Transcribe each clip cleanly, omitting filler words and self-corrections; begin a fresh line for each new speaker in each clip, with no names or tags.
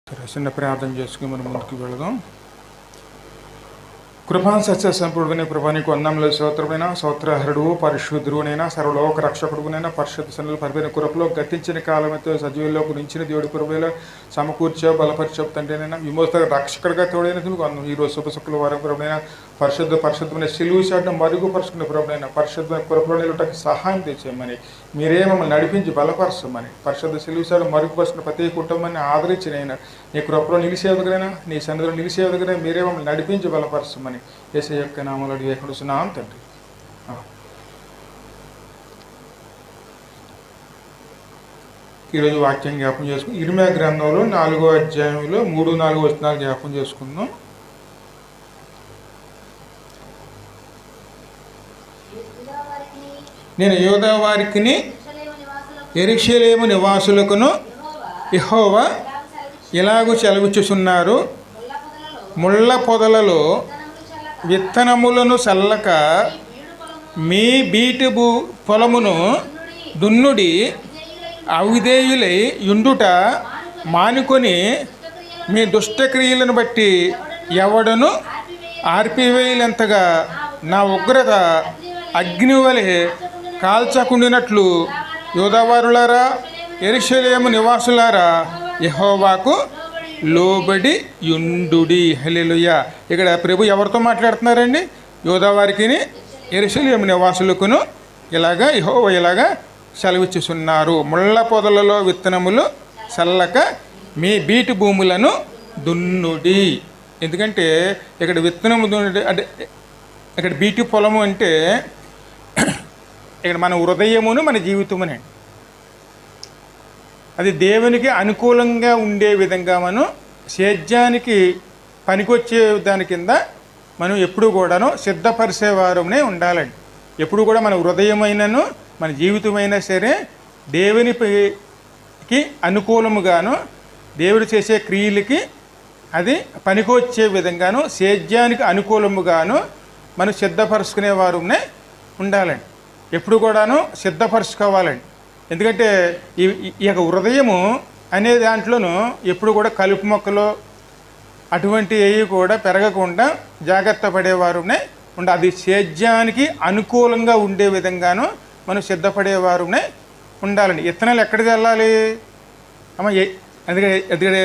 సరే, చిన్న ప్రార్థన చేసుకుని మనం ముందుకు వెళదాం. కృపాన్ సత్య సంపూర్ణ ప్రభానికి వందములు స్తోత్రమైన స్తోత్రహరుడు పరిశుద్ధుడునైనా సర్వలోక రక్షకుడునైనా పరిశుద్ధ సన్నులు పరిపైన కురపులో గతించిన కాలంతో సజీవుల్లో గురించిన దేవుడి కురపలో సమకూర్చో బలపరిచో తండ్రినైనా విమోచన రక్షకుడిగా తోడైనందుకు వందం. ఈరోజు శుక్రవారం ప్రభునైనా పరిశుద్ధమైన సిలువు చాటం మరుగుపరుచుకున్న ప్రభునైనా పరిశుద్ధమైన కురపులో నిలటకు సహాయం తెచ్చేయమని, మీరే మమ్మల్ని నడిపించి బలపరచమని, పరిశుద్ధ సిలువు చాటం మరుగుపరుచుకున్న ప్రతి కుటుంబాన్ని ఆదరించినైనా నీ కృపలో నిలిసేవదగినా నీ సన్నిధిలో నిలిసేవదగినా మీరే మమ్మల్ని నడిపించి బలపరచమని యేసయ్య యొక్క నామములో అడిగేస్తున్నాం తండ్రి. ఈరోజు వాక్యం జ్ఞాపం చేసుకుని ఇర్మీయా గ్రంథంలో 4వ అధ్యాయంలో 3-4 వచనాలు జ్ఞాపం చేసుకుందాం. నేను యూదా వారికిని యెరూషలేము నివాసులకును యెహోవా ఇలాగు సెలవిచ్చుచున్నారు, ముళ్ళ పొదలలో విత్తనములను చల్లక మీ బీటి పొలమును దున్నుడి అవిధేయులై యుండుట మానుకొని మీ దుష్టక్రియలను బట్టి ఎవడను ఆర్పివేయలంతగా నా ఉగ్రత అగ్నివలె కాల్చకుండినట్లు యూదావారులారా యెరూషలేము నివాసులారా యెహోవాకు లోబడి యుండుడి. హల్లెలూయా. ఇక్కడ ప్రభు ఎవరితో మాట్లాడుతున్నారండి? యూదావారికిని యెరూషలేము నివాసులకును ఇలాగా యెహోవా ఇలాగా సెలవిచ్చుచున్నారు, ముళ్ళ పొదలలో విత్తనములు చల్లక మీ బీటి భూములను దున్నుడి. ఎందుకంటే ఇక్కడ విత్తనము దున్నుడి అంటే ఇక్కడ బీటి పొలము అంటే ఇక్కడ మన హృదయమును మన జీవితమునే అది దేవునికి అనుకూలంగా ఉండే విధంగా మనం సేద్యానికి పనికొచ్చే దాని కింద మనం ఎప్పుడు కూడాను సిద్ధపరిచేవారమే ఉండాలండి. ఎప్పుడు కూడా మన హృదయమైనను మన జీవితమైనా సరే దేవునికి అనుకూలముగాను దేవుడు చేసే క్రియలకి అది పనికొచ్చే విధంగాను సేద్యానికి అనుకూలముగాను మనం సిద్ధపరుచుకునేవారునే ఉండాలండి. ఎప్పుడు కూడాను సిద్ధపరచుకోవాలండి. ఎందుకంటే ఈ యొక్క హృదయము అనే దాంట్లోనూ ఎప్పుడు కూడా కలుపు మొక్కలు అటువంటి ఏవి కూడా పెరగకుండా జాగ్రత్త పడేవారునే అది సేద్యానికి అనుకూలంగా ఉండే విధంగాను మనం సిద్ధపడేవారునే ఉండాలండి. విత్తనాలు ఎక్కడికి వెళ్ళాలి అమ్మ? ఎందుకంటే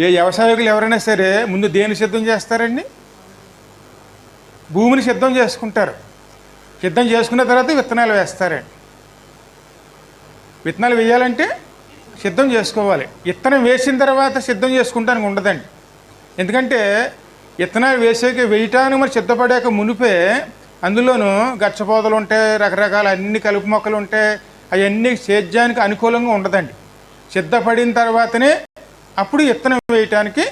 ఏ వ్యవసాయకులు ఎవరైనా సరే ముందు దేని సిద్ధం చేస్తారండి? భూమిని సిద్ధం చేసుకుంటారు. సిద్ధం చేసుకున్న తర్వాత విత్తనాలు వేస్తారండి. విత్తనాలు వేయాలంటే సిద్ధం చేసుకోవాలి. విత్తనం వేసిన తర్వాత సిద్ధం చేసుకుంటానికి ఉండదండి. ఎందుకంటే విత్తనాలు వేయటానికి మరి సిద్ధపడాక మునిపే అందులోనూ గచ్చపోదలు ఉంటాయి, రకరకాల అన్ని కలుపు మొక్కలు ఉంటాయి. అవన్నీ సేద్యానికి అనుకూలంగా ఉండదండి. సిద్ధపడిన తర్వాతనే అప్పుడు విత్తనం వేయటానికి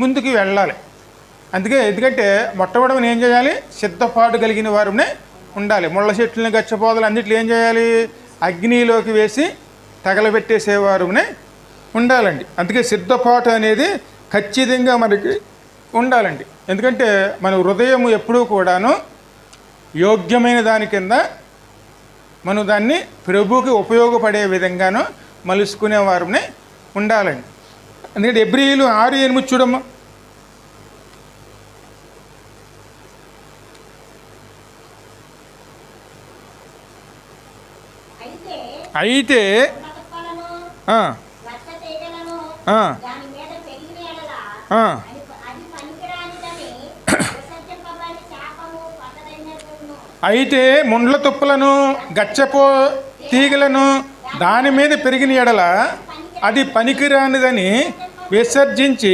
ముందుకు వెళ్ళాలి. ఎందుకంటే మొట్టమొదటి ఏం చేయాలి? సిద్ధపాటు కలిగిన వారునే ఉండాలి. ముళ్ళ చెట్లని గచ్చపోదలు అన్నిట్లు ఏం చేయాలి? అగ్నిలోకి వేసి తగలబెట్టేసేవారునే ఉండాలండి. అందుకే సిద్ధపాటు అనేది ఖచ్చితంగా మనకి ఉండాలండి. ఎందుకంటే మన హృదయం ఎప్పుడూ కూడాను యోగ్యమైన దాని కింద మనం దాన్ని ప్రభువుకి ఉపయోగపడే విధంగాను మలుసుకునేవారునే ఉండాలండి. ఎందుకంటే హెబ్రీయులు 6:8 చూడమ్మా. అయితే అయితే ముండ్ల తుప్పలను గచ్చపో తీగలను దాని మీద పెరిగిన ఎడల అది పనికిరానిదని విసర్జించి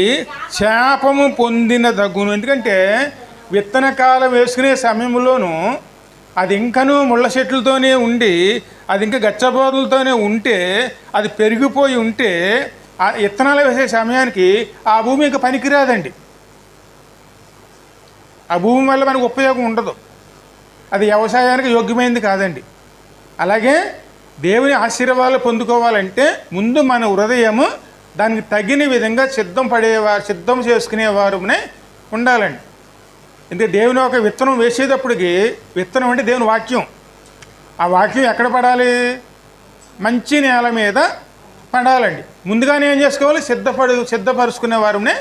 శాపము పొందిన దగును. ఎందుకంటే విత్తన కాలం వేసుకునే సమయంలోనూ అది ఇంకనూ ముళ్ళ చెట్లతోనే ఉండి అది ఇంకా గచ్చబోదులతోనే ఉంటే అది పెరిగిపోయి ఉంటే ఆ విత్తనాలు వేసే సమయానికి ఆ భూమి ఇంకా పనికిరాదండి. ఆ భూమి వల్ల మనకు ఉపయోగం ఉండదు. అది వ్యవసాయానికి యోగ్యమైనది కాదండి. అలాగే దేవుని ఆశీర్వాదాలు పొందుకోవాలంటే ముందు మన హృదయము దానికి తగిన విధంగా సిద్ధం చేసుకునేవారునే ఉండాలండి. ఎందుకంటే దేవుని ఒక విత్తనం వేసేటప్పటికి, విత్తనం అంటే దేవుని వాక్యం, ఆ వాక్యం ఎక్కడ పడాలి? మంచి నేల మీద పడాలండి. ముందుగానే ఏం చేసుకోవాలి? సిద్ధపరుచుకునే వారునే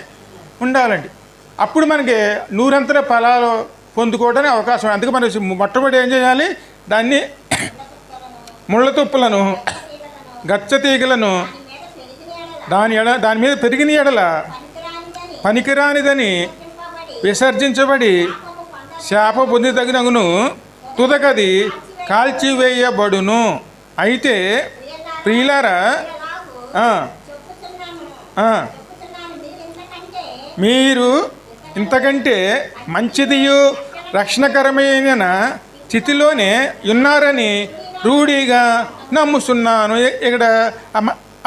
ఉండాలండి. అప్పుడు మనకి నూరంతల ఫలాలు పొందుకోవడానికి అవకాశం. అందుకే మనం మొట్టమొదటి ఏం చేయాలి? దాన్ని ముళ్ళ తుప్పులను, గచ్చతీగలను దాని మీద పెరిగిన ఎడల పనికిరానిదని విసర్జించబడి శాప పొంది తగినగును తుదకది కాల్చివేయబడును. అయితే ప్రియులారా, మీరు ఇంతకంటే మంచిదియు రక్షణకరమైన స్థితిలోనే ఉన్నారని రూఢిగా నమ్ముతున్నాను. ఇక్కడ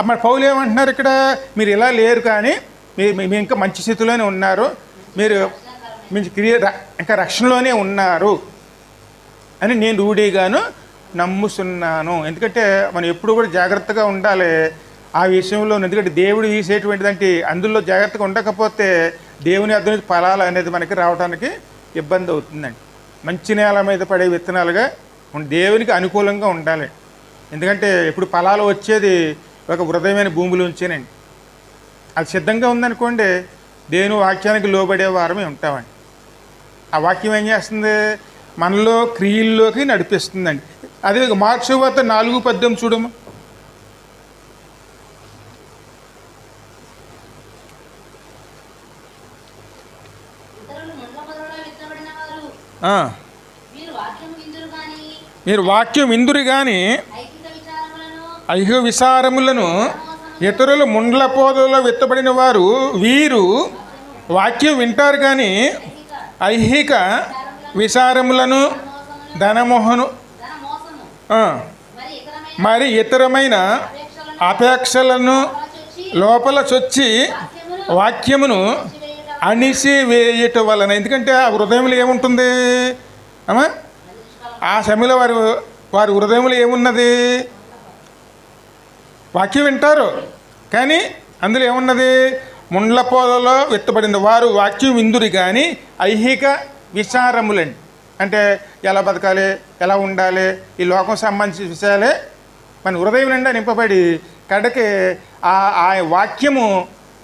అమ్మ పౌలు ఏమంటున్నారు? ఇక్కడ మీరు ఇలా లేరు, కానీ మీరు ఇంకా మంచి స్థితిలోనే ఉన్నారు, మీరు ఇంకా రక్షణలోనే ఉన్నారు అని నేను రూఢిగాను నమ్ముతున్నాను. ఎందుకంటే మనం ఎప్పుడు కూడా జాగ్రత్తగా ఉండాలి ఆ విషయంలో. ఎందుకంటే దేవుడు తీసేటువంటిదంటే అందులో జాగ్రత్తగా ఉండకపోతే దేవుని అర్థం ఫలాలు అనేది మనకి రావడానికి ఇబ్బంది అవుతుందండి. మంచి నేల మీద పడే విత్తనాలుగా దేవునికి అనుకూలంగా ఉండాలి. ఎందుకంటే ఇప్పుడు ఫలాలు వచ్చేది ఒక హృదయమైన భూమిలోంచేనండి. అది సిద్ధంగా ఉందనుకోండి, దేవుని వాక్యానికి లోబడే వారమే ఉంటామండి. ఆ వాక్యం ఏం చేస్తుంది? మనలో క్రియల్లోకి నడిపిస్తుందండి. అదే మార్క్స్ సువార్త 4:18 చూడము. మీరు వాక్యం విందురు కానీ ఐహిక విచారములను ఇతరులు ముండ్ల పోదలో విత్తబడిన వారు వీరు వాక్యం వింటారు కానీ ఐహిక విచారములను, ధనమోహను, మరి ఇతరమైన అపేక్షలను లోపల చొచ్చి వాక్యమును అణిసివేయటం వలన. ఎందుకంటే ఆ హృదయంలో ఏముంటుంది అమ్మా? ఆ సమయంలో వారి హృదయంలో ఏమున్నది? వాక్యం వింటారు కానీ అందులో ఏమున్నది? ముండ్ల పొదలో విత్తబడింది. వారు వాక్యం విందురు కానీ ఐహిక విచారములండి. అంటే ఎలా బతకాలి, ఎలా ఉండాలి, ఈ లోకం సంబంధించిన విషయాలే మన హృదయం నిండా నింపబడి కడకి ఆ వాక్యము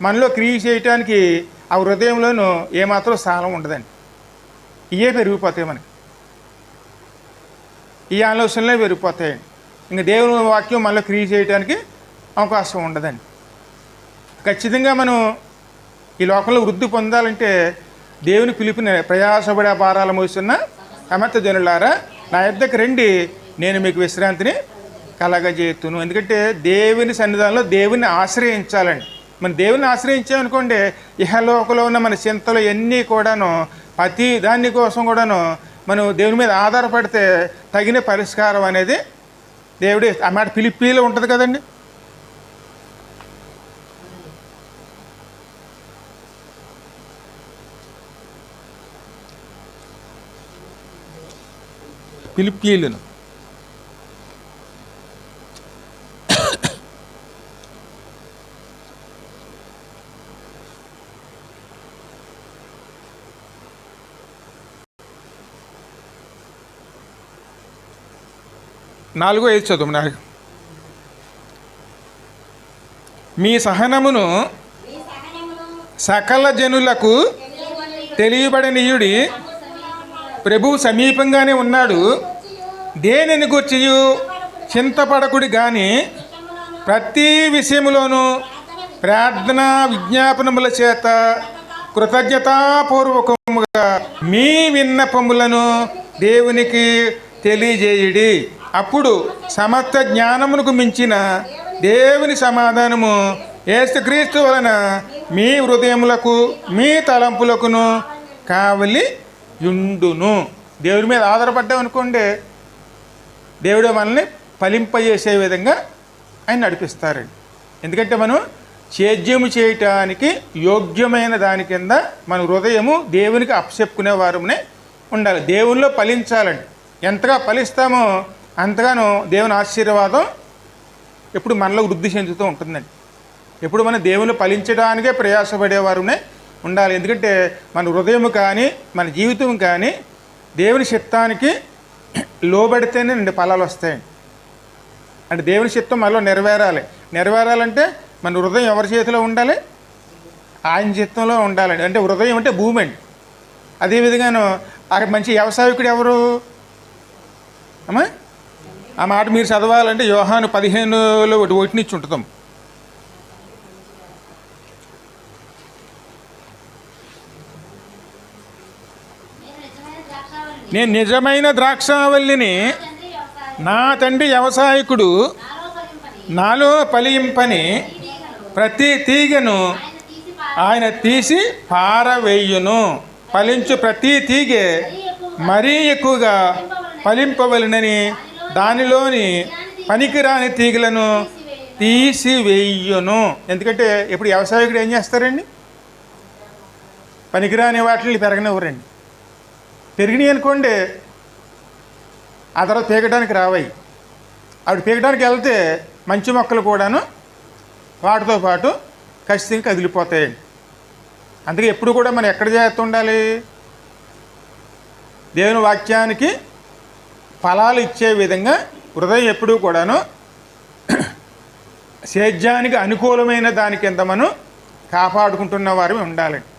మనలో క్రియ చేయటానికి ఆ హృదయంలోనూ ఏమాత్రం స్థానం ఉండదండి. ఇవే పెరిగిపోతాయి మనకి, ఈ ఆలోచనలే పెరిగిపోతాయండి. ఇంకా దేవుని వాక్యం మనలో క్రియ చేయడానికి అవకాశం ఉండదండి. ఖచ్చితంగా మనం ఈ లోకంలో వృద్ధి పొందాలంటే దేవుని పిలుపుని ప్రయాసపడే భారాల మోస్తున్న సమర్థ జనులారా నా యొద్దకు రండి, నేను మీకు విశ్రాంతిని కలగజేతును. ఎందుకంటే దేవుని సన్నిధానంలో దేవుని ఆశ్రయించాలండి. మనం దేవుని ఆశ్రయించామనుకోండి, ఇహలోకంలో ఉన్న మన చింతలు ఎన్నీ కూడాను ప్రతి దాని కోసం కూడాను మనం దేవుని మీద ఆధారపడితే తగిన పరిష్కారం అనేది దేవుడి ఆ మాట ఫిలిప్పీలో ఉంటుంది కదండి. ఫిలిప్పీలను నాలుగో 5 చదువు. మీ సహనమును సకల జనులకు తెలియబడనీయుడి, ప్రభువు సమీపంగానే ఉన్నాడు, దేనిని గూర్చియు చింతపడకుడి కానీ ప్రతి విషయములోనూ ప్రార్థన విజ్ఞాపనముల చేత కృతజ్ఞతాపూర్వకముగా మీ విన్నపములను దేవునికి తెలియజేయుడి. అప్పుడు సమస్త జ్ఞానమునకు మించిన దేవుని సమాధానము యేసుక్రీస్తు వలన మీ హృదయములకు మీ తలంపులకును కావలి యుండును. దేవుడి మీద ఆధారపడ్డామనుకోండి, దేవుడు మనల్ని ఫలింపజేసే విధంగా ఆయన నడిపిస్తారండి. ఎందుకంటే మనం సేద్యము చేయటానికి యోగ్యమైన దాని కింద మన హృదయము దేవునికి అప్పచెప్పుకునే వారమునే ఉండాలి. దేవునిలో ఫలించాలండి. ఎంతగా ఫలిస్తామో అంతగానో దేవుని ఆశీర్వాదం ఎప్పుడు మనలో వృద్ధి చెందుతూ ఉంటుందండి. ఎప్పుడు మనం దేవుని ఫలించడానికే ప్రయాసపడేవారునే ఉండాలి. ఎందుకంటే మన హృదయం కానీ మన జీవితం కానీ దేవుని చిత్తానికి లోబడితేనే 2 ఫలాలు వస్తాయండి. అంటే దేవుని చిత్తం మనలో నెరవేరాలి. నెరవేరాలంటే మన హృదయం ఎవరి చేతిలో ఉండాలి? ఆయన చిత్తంలో ఉండాలండి. అంటే హృదయం అంటే భూమి అండి. అదేవిధంగాను అక్కడ మంచి వ్యవసాయకుడు ఎవరు అమ్మా? ఆ మాట మీరు చదవాలంటే యోహాను 15లో 1 నుంచి ఉంటున్నాం. నేను నిజమైన ద్రాక్షావల్లిని, నా తండ్రి వ్యవసాయకుడు, నాలో ఫలింపని ప్రతి తీగను ఆయన తీసి పారవేయును. ఫలించు ప్రతి తీగె మరీ ఎక్కువగా ఫలింపవలనని దానిలోని పనికిరాని తీగలను తీసివేయును. ఎందుకంటే ఇప్పుడు వ్యవసాయకుడు ఏం చేస్తారండి? పనికిరాని వాటిని పెరగనివ్వరండి. పెరిగినాయి అనుకోండి, ఆ తర్వాత పీకడానికి రావాయి. ఆవిడ పీకడానికి వెళ్తే మంచి మొక్కలు కూడాను వాటితో పాటు ఖచ్చితంగా కదిలిపోతాయండి. అందుకే ఎప్పుడు కూడా మనం ఎక్కడ జాగ్రత్త ఉండాలి? దేవుని వాక్యానికి ఫలాలు ఇచ్చే విధంగా హృదయం ఎప్పుడూ కూడాను సేద్యానికి అనుకూలమైన దాని కింద మనం కాపాడుకుంటున్న వారు ఉండాలండి.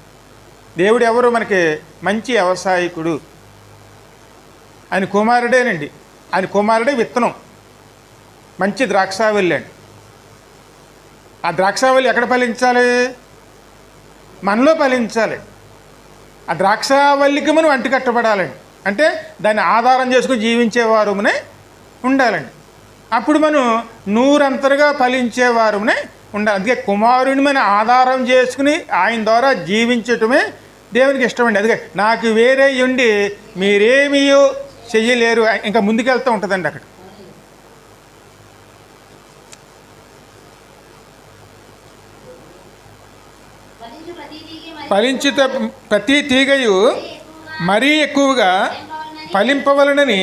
దేవుడు ఎవరు? మనకి మంచి వ్యవసాయకుడు. ఆయన కుమారుడేనండి. ఆయన కుమారుడే విత్తనం, మంచి ద్రాక్షావల్లి అండి. ఆ ద్రాక్షావల్లి ఎక్కడ ఫలించాలి? మనలో ఫలించాలి. ఆ ద్రాక్షావల్లికి మనం అంటికట్టబడాలండి. అంటే దాన్ని ఆధారం చేసుకుని జీవించేవారునే ఉండాలండి. అప్పుడు మనం నూరంతరుగా ఫలించేవారునే ఉండాలి. అందుకే కుమారుని మన ఆధారం చేసుకుని ఆయన ద్వారా జీవించటమే దేవునికి ఇష్టమండి. అందుకే నాకు వేరే ఉండి మీరేమీ చెయ్యలేరు, ఇంకా ముందుకెళ్తూ ఉంటుందండి. అక్కడ ఫలించు ప్రతి తీగయు మరీ ఎక్కువగా ఫలింపవలనని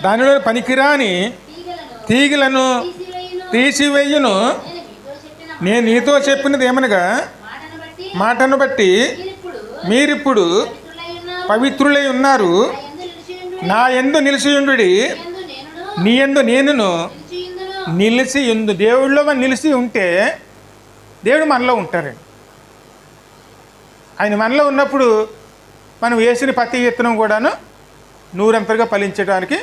దానిలో పనికిరాని తీగలను తీసివేయును. నేను నీతో చెప్పినది ఏమనగా, మాటను బట్టి మీరిప్పుడు పవిత్రులై ఉన్నారు. నా యందు నిలిచియుండుడి, నీ యందు నేనును నిలిచియుందు. దేవుడిలో మనం నిలిచి ఉంటే దేవుడు మనలో ఉంటారండి. ఆయన మనలో ఉన్నప్పుడు మనం వేసిన ప్రతి విత్తనం కూడాను నూరంతరుగా ఫలించడానికి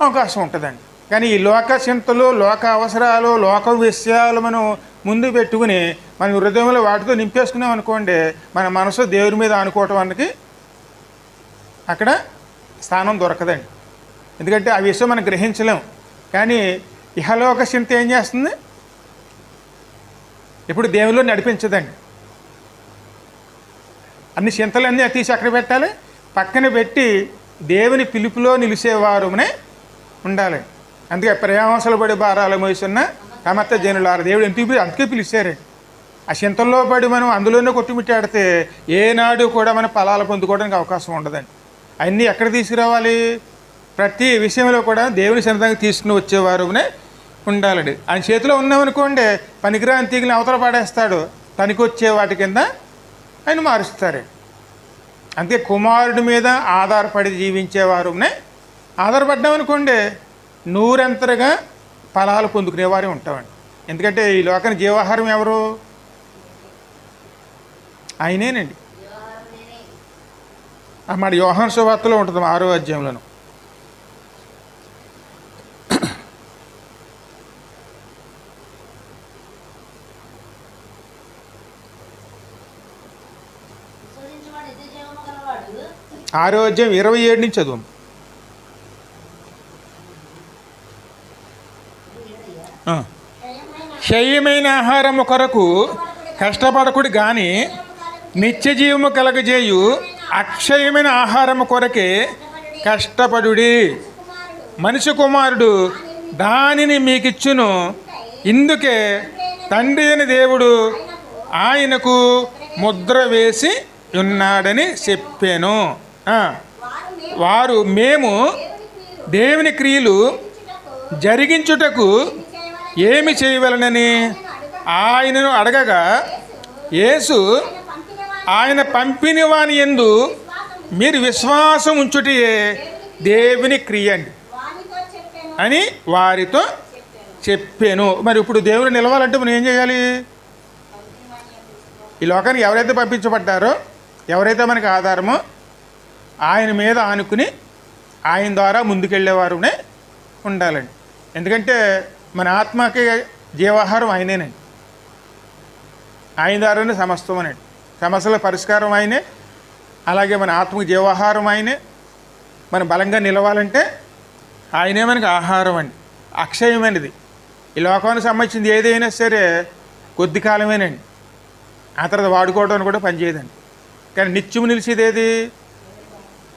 అవకాశం ఉంటుందండి. కానీ ఈ లోక చింతలు, లోక అవసరాలు, లోక విషయాలు మనం ముందు పెట్టుకుని మన హృదయంలో వాటితో నింపేసుకున్నాం అనుకోండి, మన మనసు దేవుడి మీద అనుకోవటానికి అక్కడ స్థానం దొరకదండి. ఎందుకంటే ఆ విషయం మనం గ్రహించలేం. కానీ ఇహలోక చింత ఏం చేస్తుంది? ఇప్పుడు దేవుల్లో నడిపించదండి. అన్ని చింతలన్నీ తీసి అక్కడ పెట్టాలి, పక్కన పెట్టి దేవుని పిలుపులో నిలిచేవారునే ఉండాలి. అందుకే ప్రయాసలు పడి భారాలు మోస్తున్న సమర్థ జనులారా, దేవుడు ఎందుకు అందుకే పిలిచారండి. ఆ చింతల్లో పడి మనం అందులోనే కొట్టుమిట్టాడితే ఏనాడు కూడా మనం ఫలాలు పొందుకోవడానికి అవకాశం ఉండదండి. అన్నీ ఎక్కడ తీసుకురావాలి? ప్రతి విషయంలో కూడా దేవుని సన్నిధానికి తీసుకుని వచ్చేవారునే ఉండాలండి. ఆయన చేతిలో ఉన్నామనుకోండి, పనికిరాని తీగని అవతల పడేస్తాడు, తనకి వచ్చే వాటి కింద ఆయన మారుస్తారు. అందుకే కుమారుడి మీద ఆధారపడి జీవించేవారునే ఆధారపడ్డామనుకోండి, నూరంతరుగా ఫలాలు పొందుకునేవారే ఉంటామండి. ఎందుకంటే ఈ లోకానికి జీవాహారం ఎవరు? ఆయనేనండి. అన్నమాట యోహాను సువార్తలో ఉంటుంది 6వ అధ్యాయంలోను. ఆరో అధ్యాయం 27 నుంచి చదువు. క్షయమైన ఆహారము కొరకు కష్టపడకుడు కానీ నిత్య జీవము కలగజేయు అక్షయమైన ఆహారము కొరకే కష్టపడుడి. మనిషి కుమారుడు దానిని మీకిచ్చును. ఇందుకే తండ్రి అయిన దేవుడు ఆయనకు ముద్ర వేసి ఉన్నాడని చెప్పాను. వారు మేము దేవుని క్రియలు జరిగించుటకు ఏమి చేయవలనని ఆయనను అడగగా, యేసు ఆయన పంపిన వాని యందు మీరు విశ్వాసం ఉంచుటే దేవుని క్రియ అని వారితో చెప్పాను. మరి ఇప్పుడు దేవుడు నిలవాలంటే మనం ఏం చేయాలి? ఈ లోకానికి ఎవరైతే పంపించబడ్డారో, ఎవరైతే మనకి ఆధారమో ఆయన మీద ఆనుకుని ఆయన ద్వారా ముందుకెళ్ళేవారునే ఉండాలండి. ఎందుకంటే మన ఆత్మకి జీవాహారం ఆయనేనండి. ఆయన ద్వారానే సమస్తం అనండి. సమస్యల పరిష్కారం ఆయనే, అలాగే మన ఆత్మకి జీవాహారం ఆయనే. మనం బలంగా నిలవాలంటే ఆయనే మనకి ఆహారం అండి. అక్షయమైనది. ఈ లోకానికి సంబంధించింది ఏదైనా సరే కొద్ది కాలమేనండి, ఆ తర్వాత వాడుకోవడానికి కూడా పనిచేయదండి. కానీ నిత్యము నిలిచేది ఏది?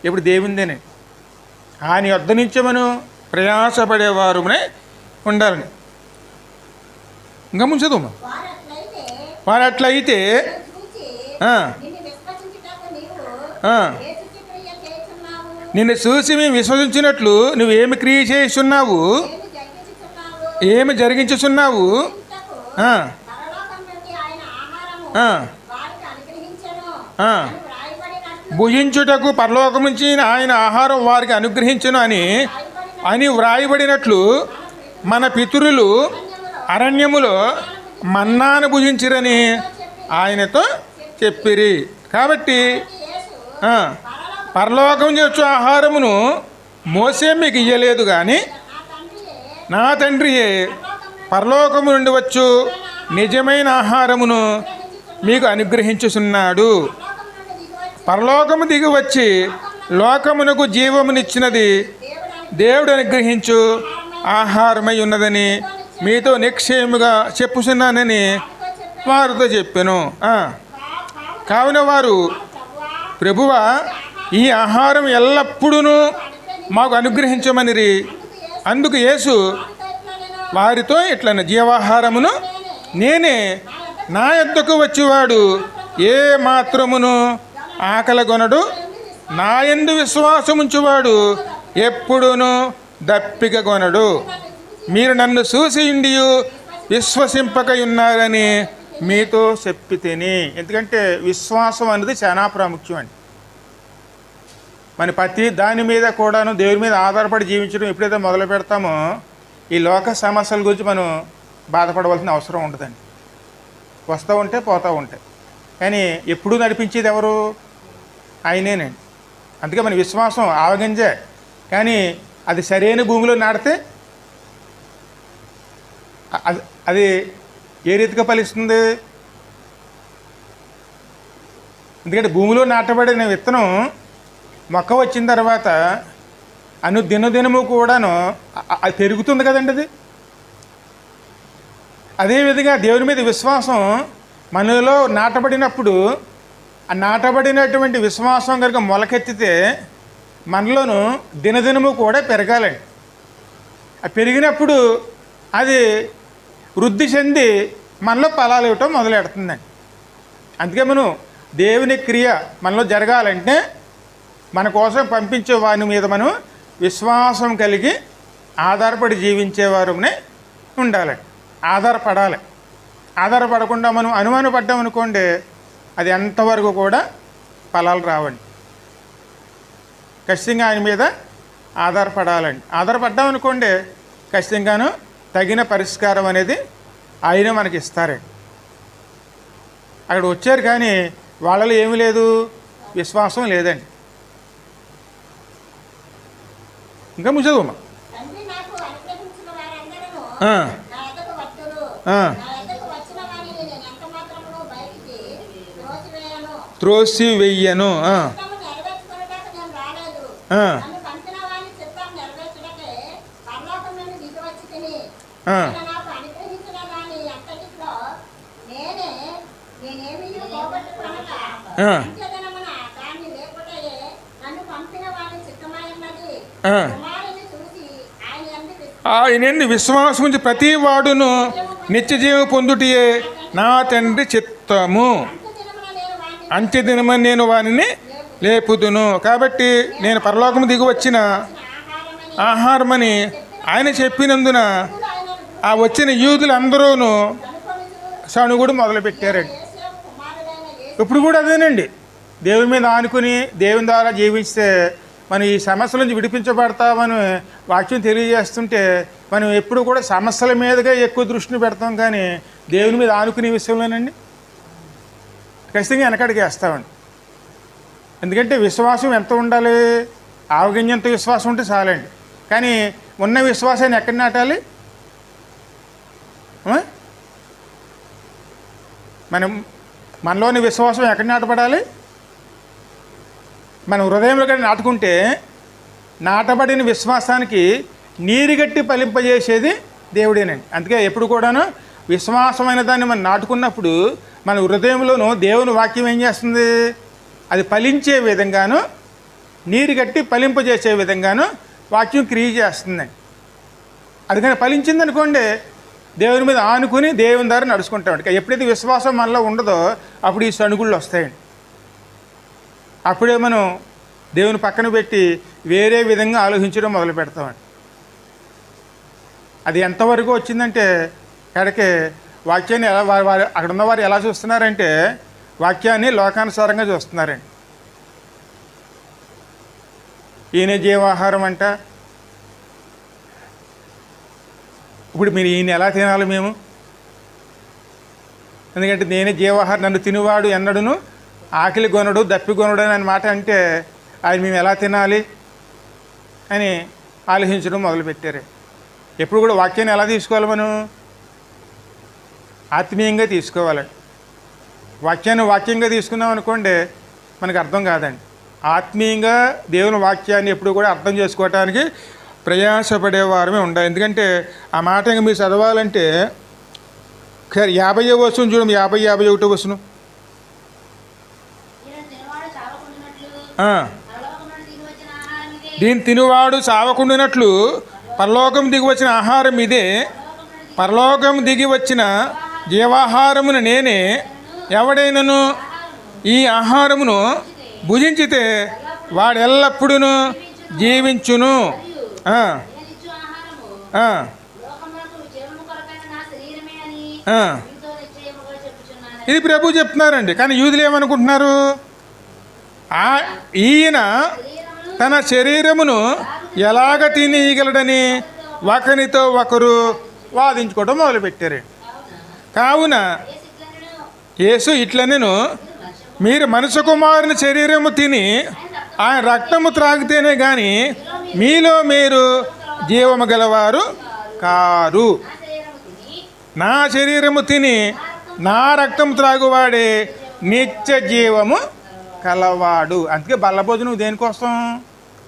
ఇప్పుడు దేవుందేనండి. ఆయన యొద్ద నుంచే మనం ప్రయాసపడేవారునే ఉండాలండి. ఇంకా ముంచదమ్మా. వారు అట్లయితే నిన్ను చూసి మేము విశ్వసించినట్లు నువ్వేమి క్రియ చేస్తున్నావు, ఏమి జరిగించుచున్నావు? భుజించుటకు పరలోకం నుంచి ఆయన ఆహారం వారికి అనుగ్రహించును అని వ్రాయబడినట్లు మన పితరులు అరణ్యములో మన్నాను భుజించిరని ఆయనతో చెప్పిరి. కాబట్టి పరలోకం చేర్చు ఆహారమును మోసే మీకు ఇయ్యలేదు, కానీ నా తండ్రియే పరలోకము నుండి వచ్చు నిజమైన ఆహారమును మీకు అనుగ్రహించుచున్నాడు. పరలోకము దిగి వచ్చి లోకమునకు జీవమునిచ్చినది దేవుడు అనుగ్రహించు ఆహారమై ఉన్నదని మీతో నిక్షేముగా చెప్పుచున్నానని వారితో చెప్పాను. కావున వారు, ప్రభువా, ఈ ఆహారం ఎల్లప్పుడూ మాకు అనుగ్రహించమనిరి. అందుకు యేసు వారితో ఇట్లనే, జీవాహారమును నేనే, నా యొద్దకు వచ్చేవాడు ఏ మాత్రమును ఆకలిగొనడు, నా యందు విశ్వాసముంచువాడు ఎప్పుడును దప్పిక కొనడు. మీరు నన్ను చూసి ఇండియు విశ్వసింపక ఉన్నారని మీతో చెప్పి తిని. ఎందుకంటే విశ్వాసం అనేది చాలా ప్రాముఖ్యం అండి. మన ప్రతి దాని మీద కూడాను దేవుని మీద ఆధారపడి జీవించడం ఎప్పుడైతే మొదలు పెడతామో ఈ లోక సమస్యల గురించి మనం బాధపడవలసిన అవసరం ఉండదండి. వస్తూ ఉంటే పోతూ ఉంటాయి, కానీ ఎప్పుడూ నడిపించేది ఎవరు? ఆయనేనండి. అందుకే మన విశ్వాసం ఆవగింజే, కానీ అది సరైన భూమిలో నాటితే అది ఏ రీతిగా ఫలిస్తుంది? ఎందుకంటే భూమిలో నాటబడిన విత్తనం మొక్క వచ్చిన తర్వాత దినదినము కూడాను అది పెరుగుతుంది కదండి. అది అదేవిధంగా దేవుని మీద విశ్వాసం మనలో నాటబడినప్పుడు ఆ నాటబడినటువంటి విశ్వాసం కనుక మొలకెత్తితే మనలోను దినదినము కూడా పెరగాలండి. అది పెరిగినప్పుడు అది వృద్ధి చెంది మనలో ఫలాలు ఇవ్వటం మొదలెడుతుందండి. అందుకే మనం దేవుని క్రియ మనలో జరగాలంటే మన కోసం పంపించే వారి మీద మనం విశ్వాసం కలిగి ఆధారపడి జీవించేవారునే ఉండాలండి. ఆధారపడాలి. ఆధారపడకుండా మనం అనుమానపడ్డామనుకోండి, అది ఎంతవరకు కూడా ఫలాలు రావండి. ఖచ్చితంగా ఆయన మీద ఆధారపడాలండి. ఆధారపడ్డామనుకోండి, ఖచ్చితంగాను తగిన పరిష్కారం అనేది ఆయన మనకి ఇస్తారండి. అక్కడ వచ్చారు కానీ వాళ్ళలో ఏమీ లేదు, విశ్వాసం లేదండి. ఇంకా ముచ్చదమ్మా. త్రోసి వెయ్యను. ఆయన విశ్వాసం ఉంచి ప్రతి వాడును నిత్యజీవం పొందుటయే నా తండ్రి చిత్తము. అంత్యదినమని నేను వానిని లేపుదును. కాబట్టి నేను పరలోకము దిగి వచ్చిన ఆహారమని ఆయన చెప్పినందున ఆ వచ్చిన యూదులందరూను సణుగుడు మొదలుపెట్టారండి. ఇప్పుడు కూడా అదేనండి. దేవుని మీద ఆనుకుని దేవుని ద్వారా జీవిస్తే మనం ఈ సమస్యల నుంచి విడిపించబడతామని వాక్యం తెలియజేస్తుంటే మనం ఎప్పుడు కూడా సమస్యల మీదుగా ఎక్కువ దృష్టిని పెడతాం, కానీ దేవుని మీద ఆనుకునే విషయంలోనండి ఖచ్చితంగా వెనకడికి వేస్తామండి. ఎందుకంటే విశ్వాసం ఎంత ఉండాలి? ఆవగింజంత విశ్వాసం ఉంటే చాలండి. కానీ ఉన్న విశ్వాసాన్ని ఎక్కడ నాటాలి? మనలోని విశ్వాసం ఎక్కడ నాటబడాలి? మన హృదయంలో కూడా నాటుకుంటే నాటబడిన విశ్వాసానికి నీరుగట్టి ఫలింపజేసేది దేవుడేనండి. అందుకే ఎప్పుడు కూడాను విశ్వాసమైన దాన్ని మనం నాటుకున్నప్పుడు మన హృదయంలోనూ దేవుని వాక్యం ఏం చేస్తుంది? అది ఫలించే విధంగాను, నీరుగట్టి ఫలింపజేసే విధంగాను వాక్యం క్రియ చేస్తుందండి. అది కానీ ఫలించిందనుకోండి, దేవుని మీద ఆనుకుని దేవుని ద్వారా నడుచుకుంటామండి. ఎప్పుడైతే విశ్వాసం మనలో ఉండదో అప్పుడు ఈ సణుగుళ్ళు వస్తాయండి. అప్పుడే మనం దేవుని పక్కన పెట్టి వేరే విధంగా ఆలోచించడం మొదలు పెడతామండి. అది ఎంతవరకు వచ్చిందంటే ఎక్కడికి వాక్యాన్ని ఎలా వారు అక్కడ ఉన్నవారు ఎలా చూస్తున్నారంటే వాక్యాన్ని లోకానుసారంగా చూస్తున్నారండి. ఈయన జీవాహారం అంట. ఇప్పుడు మీరు ఈయన ఎలా తినాలి మేము? ఎందుకంటే నేనే జీవాహారం, నన్ను తినేవాడు ఎన్నడును ఆకలి కొనడు దప్పి కొనడు అని మాట అంటే ఆయన మేము ఎలా తినాలి అని ఆలోచించడం మొదలుపెట్టారు. ఎప్పుడు కూడా వాక్యాన్ని ఎలా తీసుకోవాలి? మనం ఆత్మీయంగా తీసుకోవాలండి. వాక్యంగా తీసుకున్నాం అనుకోండి మనకు అర్థం కాదండి. ఆత్మీయంగా దేవుని వాక్యాన్ని ఎప్పుడు కూడా అర్థం చేసుకోవటానికి ప్రయాసపడేవారమే ఉండాలి. ఎందుకంటే ఆ మాట ఇంకా మీరు చదవాలంటే 50వ వచనం చూడండి, 50-51 వచనం. దీని తినువాడు చావకుండినట్లు పరలోకం దిగి వచ్చిన ఆహారం ఇదే. పరలోకం దిగి వచ్చిన జీవాహారమును నేనే. ఎవడైనను ఈ ఆహారమును భుజించితే వాడెల్లప్పుడూ జీవించును. ఇది ప్రభు చెప్తున్నారండి. కానీ యూదులు ఏమనుకుంటున్నారు? ఈయన తన శరీరమును ఎలాగ తినేయగలడని ఒకరితో ఒకరు వాదించుకోవడం మొదలుపెట్టారు. కావున యేసు ఇట్లనెను, మీరు మనుష్య కుమారుని శరీరము తిని ఆయన రక్తము త్రాగితేనే కానీ మీలో మీరు జీవము గలవారు కారు. నా శరీరము తిని నా రక్తము త్రాగువాడే నిత్య జీవము కలవాడు. అందుకే బల్లభోజనం దేనికోసం?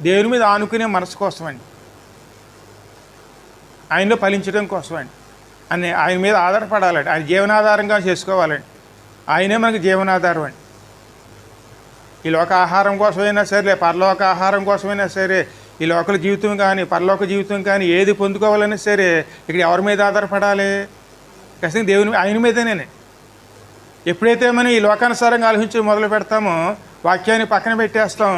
దేవుని మీద ఆనుకునే మనసు కోసం అండి, ఆయనలో ఫలించడం కోసం అండి. ఆయన మీద ఆధారపడాలండి, ఆయన జీవనాధారంగా చేసుకోవాలండి. ఆయనే మనకు జీవనాధారం అండి. ఈ లోక ఆహారం కోసమైనా సరే, పరలోక ఆహారం కోసమైనా సరే, ఈ లోకల జీవితం కానీ పరలోక జీవితం కానీ ఏది పొందుకోవాలన్నా సరే ఇక్కడ ఎవరి మీద ఆధారపడాలి? ఖచ్చితంగా దేవుని ఆయన మీదనే. ఎప్పుడైతే మనం ఈ లోకానుసారంగా ఆలోచించి మొదలు పెడతామో వాక్యాన్ని పక్కన పెట్టేస్తాం,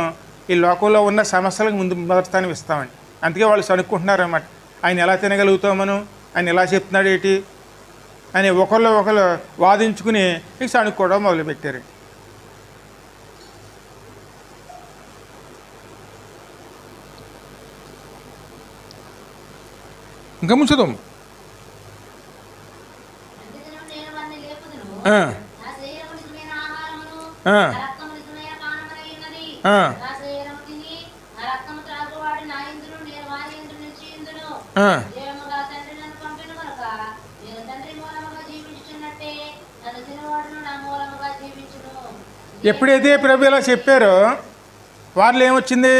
ఈ లోకంలో ఉన్న సమస్యలకు మొదటి స్థానం ఇస్తామండి. అందుకే వాళ్ళు సనుక్కుంటున్నారన్నమాట. ఆయన ఎలా తినగలుగుతాం మనం, ఆయన ఎలా చెప్తున్నాడు ఏంటి అని ఒకళ్ళు వాదించుకుని ఇక సనుక్కోవడం మొదలుపెట్టారు. ఇంకా ముంచుదాం. ఎప్పుడైతే ప్రభు ఇలా చెప్పారో వాళ్ళు ఏమొచ్చింది?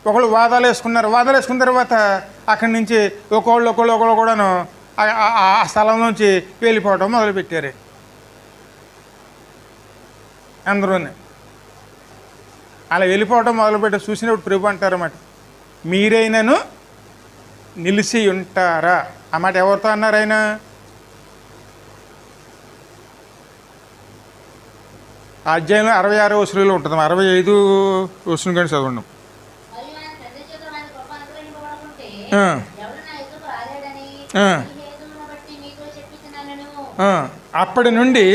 ఒకళ్ళు వాదాలు వేసుకున్న తర్వాత అక్కడి నుంచి ఒకళ్ళు కూడాను ఆ స్థలం నుంచి వెళ్ళిపోవడం మొదలుపెట్టారు అందరూనే. అలా వెళ్ళిపోవడం మొదలుపెట్టి చూసినప్పుడు ప్రభు అంటారన్నమాట, మీరైనను నిలిచి ఉంటారా? ఆ మాట ఎవరితో అన్నారు? ఆయన అధ్యాయంలో 66వ వచనంలో ఉంటుంది. 65 వచనం కానీ చదవండి. అప్పటి నుండి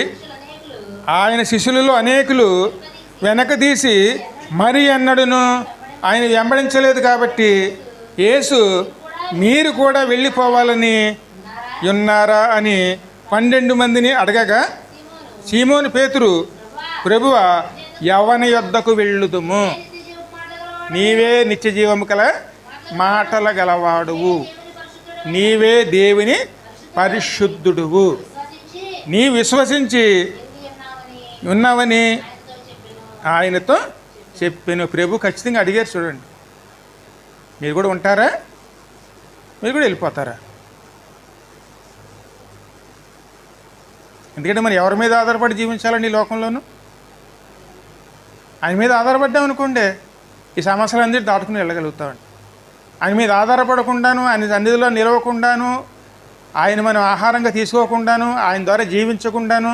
ఆయన శిష్యులలో అనేకులు వెనక తీసి మరి అన్నడును ఆయన వెంబడించలేదు. కాబట్టి యేసు మీరు కూడా వెళ్ళిపోవాలని ఉన్నారా అని 12 మందిని అడగగా సీమోను పేతురు, ప్రభువా, ఎవని యొద్దకు వెళ్ళుదుము? నీవే నిత్య జీవము కల మాటల గలవాడువు, నీవే దేవుని పరిశుద్ధుడువు, నీ విశ్వసించి ఉన్నావని ఆయనతో చెప్పాను. ప్రభు ఖచ్చితంగా అడిగారు. చూడండి, మీరు కూడా ఉంటారా? మీరు కూడా వెళ్ళిపోతారా? ఎందుకంటే మనం ఎవరి మీద ఆధారపడి జీవించాలండి ఈ లోకంలోనూ? ఆయన మీద ఆధారపడ్డామనుకోండి, ఈ సమస్యలన్నీ దాటుకుని వెళ్ళగలుగుతామండి. ఆయన మీద ఆధారపడకుండాను, ఆయన సన్నిధిలో నిలవకుండాను, ఆయన మనం ఆహారంగా తీసుకోకుండాను, ఆయన ద్వారా జీవించకుండాను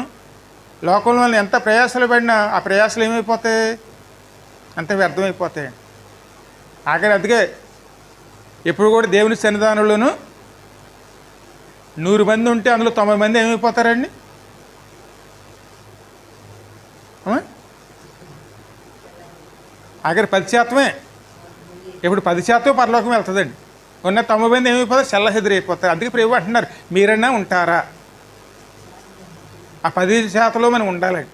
లోకంలో ఎంత ప్రయాసాలు పడినా ఆ ప్రయాసాలు ఏమైపోతాయి? అంత వ్యర్థమైపోతాయి. ఆఖరి అందుకే ఎప్పుడు కూడా దేవుని సన్నిధానంలోనూ 100 మంది ఉంటే అందులో 90 మంది ఏమైపోతారండి? ఆఖరి 10% ఇప్పుడు 10% పరలోకం వెళ్తుందండి. ఉన్న 90 మంది ఏమైపోతారు? చల్లహెదిరైపోతారు. అందుకే ప్రభు అంటున్నారు, మీరన్నా ఉంటారా? ఆ 10%లో మనం ఉండాలండి.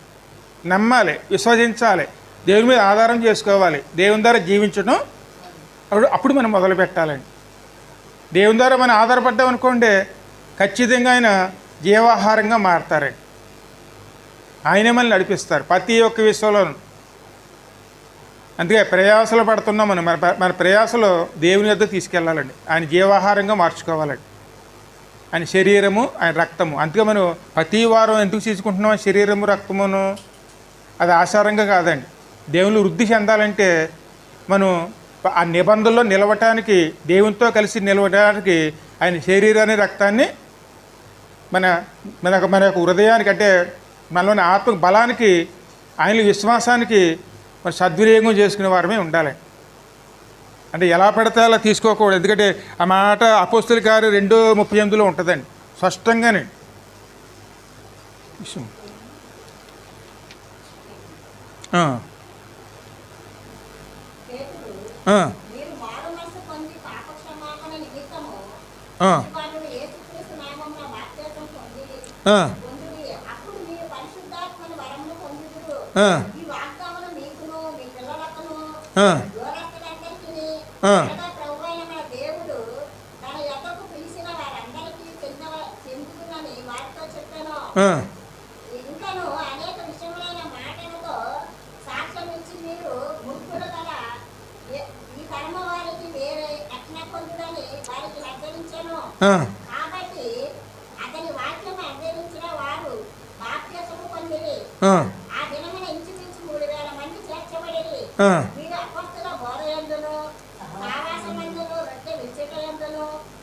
నమ్మాలి, విశ్వసించాలి, దేవుని మీద ఆధారం చేసుకోవాలి, దేవుని ద్వారా జీవించడం అప్పుడు మనం మొదలు పెట్టాలండి. దేవుని ద్వారా మనం ఆధారపడ్డామనుకోండి, ఖచ్చితంగా ఆయన జీవాహారంగా మారతారండి. ఆయనే మనల్ని నడిపిస్తారు ప్రతి ఒక్క విషయంలోనూ. అందుకే ప్రయాసలు పడుతున్నాం మనం. మన ప్రయాసలో దేవుని వద్ద తీసుకెళ్ళాలండి. ఆయన జీవాహారంగా మార్చుకోవాలండి. ఆయన శరీరము, ఆయన రక్తము. అందుకే మనం ప్రతి వారం ఎందుకు తీసుకుంటున్నాం? శరీరము రక్తమును అది ఆచారంగా కాదండి. దేవుని వృద్ధి చెందాలంటే మనం ఆ నిబంధనలో నిలవటానికి, దేవునితో కలిసి నిలవడానికి ఆయన శరీరాన్ని, రక్తాన్ని మన యొక్క హృదయానికి, అంటే మనలోని ఆత్మ బలానికి, ఆయన విశ్వాసానికి మరి సద్వినియోగం చేసుకునే వారమే ఉండాలి. అంటే ఎలా పడితే అలా తీసుకోకూడదు. ఎందుకంటే ఆ మాట అపోస్తలుల కార్యం 2:38 ఉంటుందండి స్పష్టంగానే.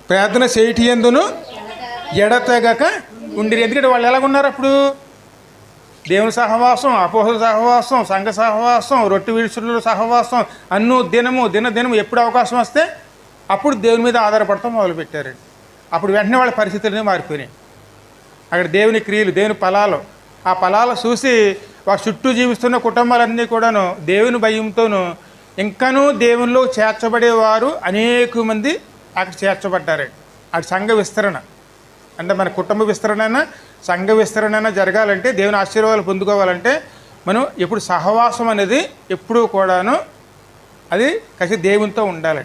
ప్రార్థన చేయటి యందును ఎడతెగక ఉండిరి. ఎందుకంటే వాళ్ళు ఎలాగున్నారు అప్పుడు? దేవుని సహవాసం, అపోహల సహవాసం, సంఘ సహవాసం, రొట్టె విడుచుల సహవాసం, దినదినము ఎప్పుడు అవకాశం వస్తే అప్పుడు దేవుని మీద ఆధారపడతాం మొదలుపెట్టారండి. అప్పుడు వెంటనే వాళ్ళ పరిస్థితులనే మారిపోయినాయి. అక్కడ దేవుని క్రియలు, దేవుని ఫలాలు, ఆ ఫలాలు చూసి వారి చుట్టూ జీవిస్తున్న కుటుంబాలన్నీ కూడాను దేవుని భయంతోనూ ఇంకనూ దేవునిలో చేర్చబడేవారు అనేక మంది అక్కడ చేర్చబడ్డారండి. అది సంఘ విస్తరణ అంటే మన కుటుంబ విస్తరణ, సంఘ విస్తరణ జరగాలంటే, దేవుని ఆశీర్వాదాలు పొందుకోవాలంటే మనం ఎప్పుడు సహవాసం అనేది ఎప్పుడూ కూడాను అది కలిసి దేవునితో ఉండాలి.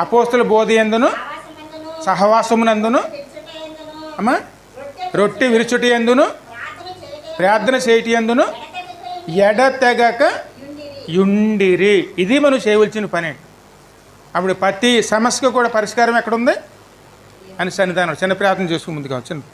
అపోస్తుల బోధ యందును సహవాసమునందును అమ్మా రొట్టె విరుచుటి యందును ప్రార్థన చేయటి యందును ఎడతెగక యుండిరి. ఇది మనం చేయవలసిన పని. అప్పుడు ప్రతి సమస్యకు కూడా పరిష్కారం ఎక్కడుంది అని సన్నిధానం చిన్న ప్రార్థన చేసుకుని ముందుకు వచ్చింది.